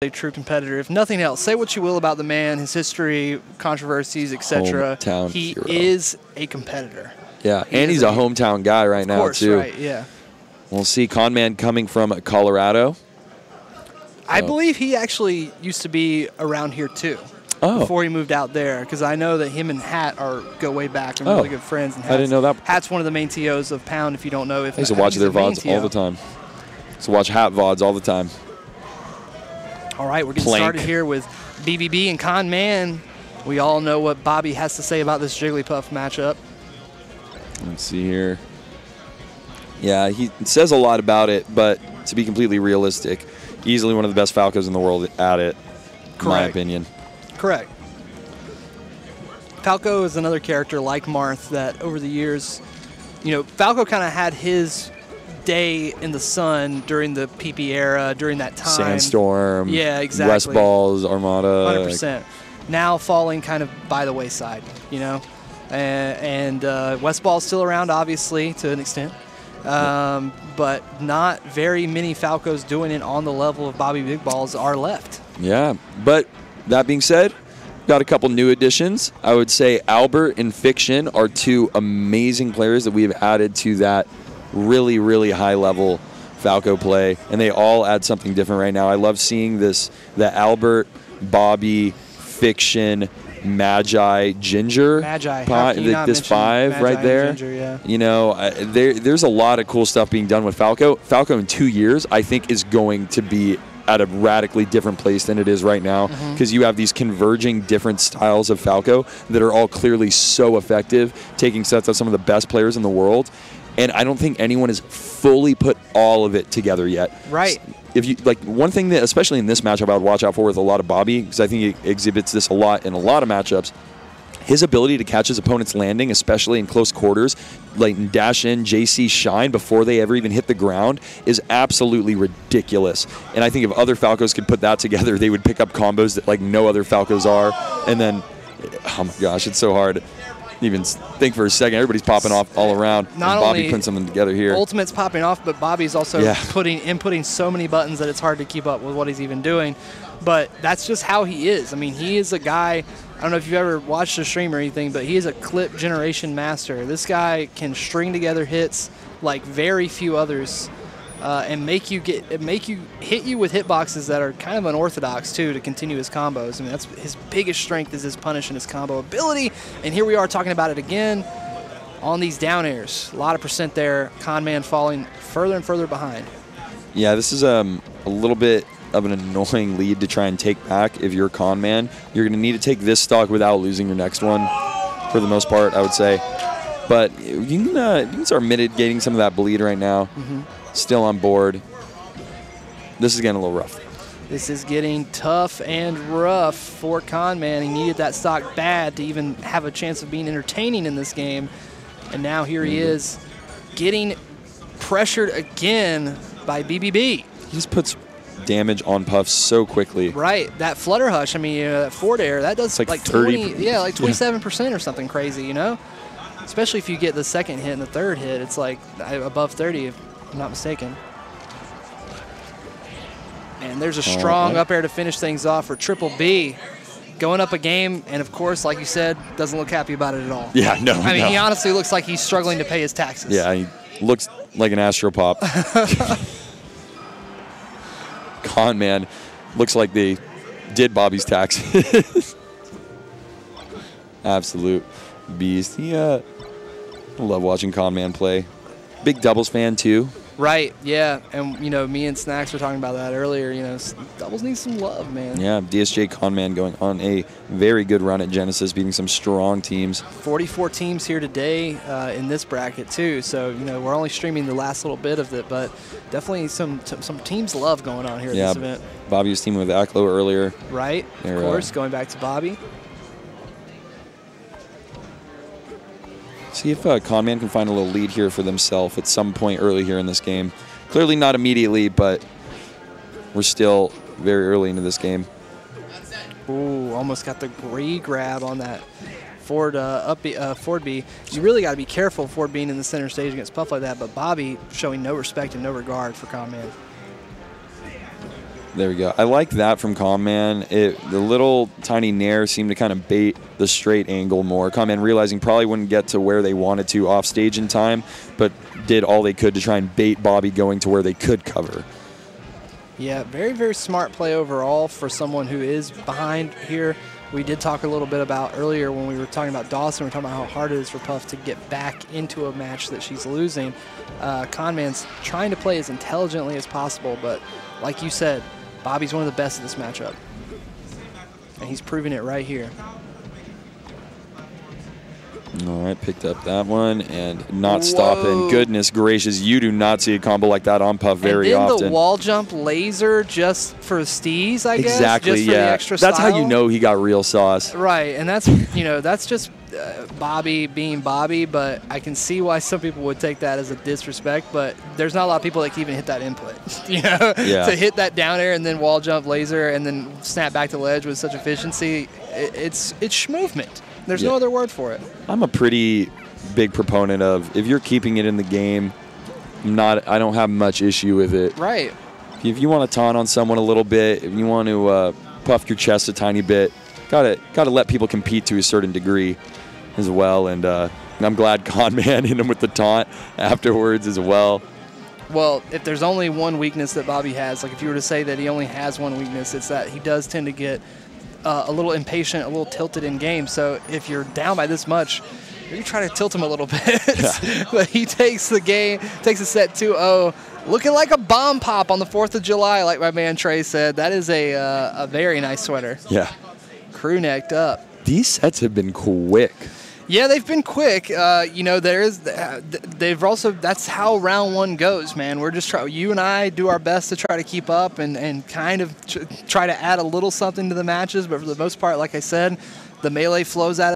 a true competitor. If nothing else, say what you will about the man, his history, controversies, etc. He hero. is a competitor. Yeah, and he's a hometown guy right now, too. Right, yeah. We'll see Conn Man coming from Colorado. I believe he actually used to be around here, too. Oh. Before he moved out there, because I know that him and Hat go way back and really good friends. And I didn't know that. Hat's one of the main TOs of Pound, if you don't know. I used to watch their VODs all the time. I used to watch Hat VODs all the time. All right, we're getting started here with BBB and Conn Man. We all know what Bobby has to say about this Jigglypuff matchup. Let's see here. Yeah, he says a lot about it, but to be completely realistic, easily one of the best Falcos in the world at it, in my opinion. Correct. Falco is another character like Marth that over the years, you know, Falco kind of had his day in the sun during the PP era, during that time. Sandstorm. Yeah, exactly. West Balls, Armada. 100%. Now falling kind of by the wayside, you know. And West Ball's still around, obviously, to an extent. But not very many Falcos doing it on the level of Bobby Big Balls are left. Yeah, but that being said, got a couple new additions. I would say Albert and Fiction are two amazing players that we have added to that really, really high-level Falco play, and they all add something different right now. I love seeing the Albert, Bobby, Fiction, Magi, Ginger, this 5 Magi right there. Ginger, yeah. You know, there's a lot of cool stuff being done with Falco. Falco in 2 years, I think, is going to be at a radically different place than it is right now, because you have these converging different styles of Falco that are all clearly so effective, taking sets of some of the best players in the world. And I don't think anyone has fully put all of it together yet. Right. If you like, one thing that, especially in this matchup, I would watch out for with a lot of Bobby, because I think he exhibits this a lot in a lot of matchups. His ability to catch his opponent's landing, especially in close quarters, like dash in, JC shine before they ever even hit the ground, is absolutely ridiculous. And I think if other Falcos could put that together, they would pick up combos that like no other Falcos are. And then, oh my gosh, it's so hard. Even think for a second, everybody's popping off all around. Not Bobby only putting something together here. Ultimate's popping off, but Bobby's also inputting so many buttons that it's hard to keep up with what he's even doing. But that's just how he is. I mean, he is a guy, I don't know if you've ever watched a stream or anything, but he is a clip generation master. This guy can string together hits like very few others, and hit you with hitboxes that are kind of unorthodox too to continue his combos. I mean, that's his biggest strength, is his punish and his combo ability. And here we are talking about it again on these down airs. A lot of percent there. Conn Man falling further and further behind. Yeah, this is a little bit of an annoying lead to try and take back. If you're Conn Man, you're going to need to take this stock without losing your next one, for the most part, I would say. But you can start mitigating some of that bleed right now. Still on board. This is getting a little rough. This is getting tough and rough for Conn Man. He needed that stock bad to even have a chance of being entertaining in this game. And now here he is getting pressured again by BBB. He just puts damage on Puff so quickly. Right. That Flutter Hush, I mean, that forward air, that does like 30. 20, yeah, like 27% or something crazy, you know? Especially if you get the second hit and the third hit, it's like above 30, if I'm not mistaken. And there's a strong up air to finish things off for Triple B. Going up a game, and of course, like you said, doesn't look happy about it at all. Yeah, no. I mean, he honestly looks like he's struggling to pay his taxes. Yeah, he looks like an Astropop. Conn Man looks like they did Bobby's taxes. Absolute beast. I love watching Conn Man play. Big doubles fan too. Right, yeah, and you know, me and Snacks were talking about that earlier. You know, doubles need some love, man. Yeah, DSJ Conn Man going on a very good run at Genesis, beating some strong teams. 44 teams here today in this bracket too. So you know, we're only streaming the last little bit of it, but definitely some teams love going on here at this event. Bobby was teaming with Aklo earlier. Right, of course, going back to Bobby. See if Conn Man can find a little lead here for themselves at some point early here in this game. Clearly not immediately, but we're still very early into this game. Ooh, almost got the grab on that forward B. You really got to be careful forward being in the center stage against Puff like that, but Bobby showing no respect and no regard for Conn Man. There we go. I like that from Conn. The little tiny nair seemed to kind of bait the straight angle more. Conn realizing probably wouldn't get to where they wanted to off stage in time, but did all they could to try and bait Bobby going to where they could cover. Yeah, very, very smart play overall for someone who is behind here. We did talk a little bit about earlier when we were talking about Dawson, we were talking about how hard it is for Puff to get back into a match that she's losing. Conn trying to play as intelligently as possible, but like you said, Bobby's one of the best at this matchup. And he's proving it right here. All right, picked up that one and not stopping. Goodness gracious, you do not see a combo like that on Puff very often. And then the wall jump laser just for steez, I guess. Exactly, just for the extra That's style. how you know he got real sauce. Right, and that's, that's just Bobby being Bobby, but I can see why some people would take that as a disrespect, but there's not a lot of people that can even hit that input, to hit that down air and then wall jump laser and then snap back to ledge with such efficiency. It's schmovement. There's no other word for it. I'm a pretty big proponent of, if you're keeping it in the game, I don't have much issue with it. Right. If you want to taunt on someone a little bit, if you want to puff your chest a tiny bit, gotta let people compete to a certain degree as well. And I'm glad Conn hit him with the taunt afterwards as well. Well, if there's only one weakness that Bobby has, like if you were to say that he only has one weakness, it's that he does tend to get a little impatient, a little tilted in game. So if you're down by this much, maybe try to tilt him a little bit. But he takes the game, takes a set 2-0, looking like a bomb pop on the 4th of July, like my man Trey said. That is a very nice sweater. Yeah. Crew necked up. These sets have been quick. Yeah, they've been quick. They've also, that's how round one goes, man. We're just you and I do our best to try to keep up and kind of try to add a little something to the matches, but for the most part, like I said, the melee flows out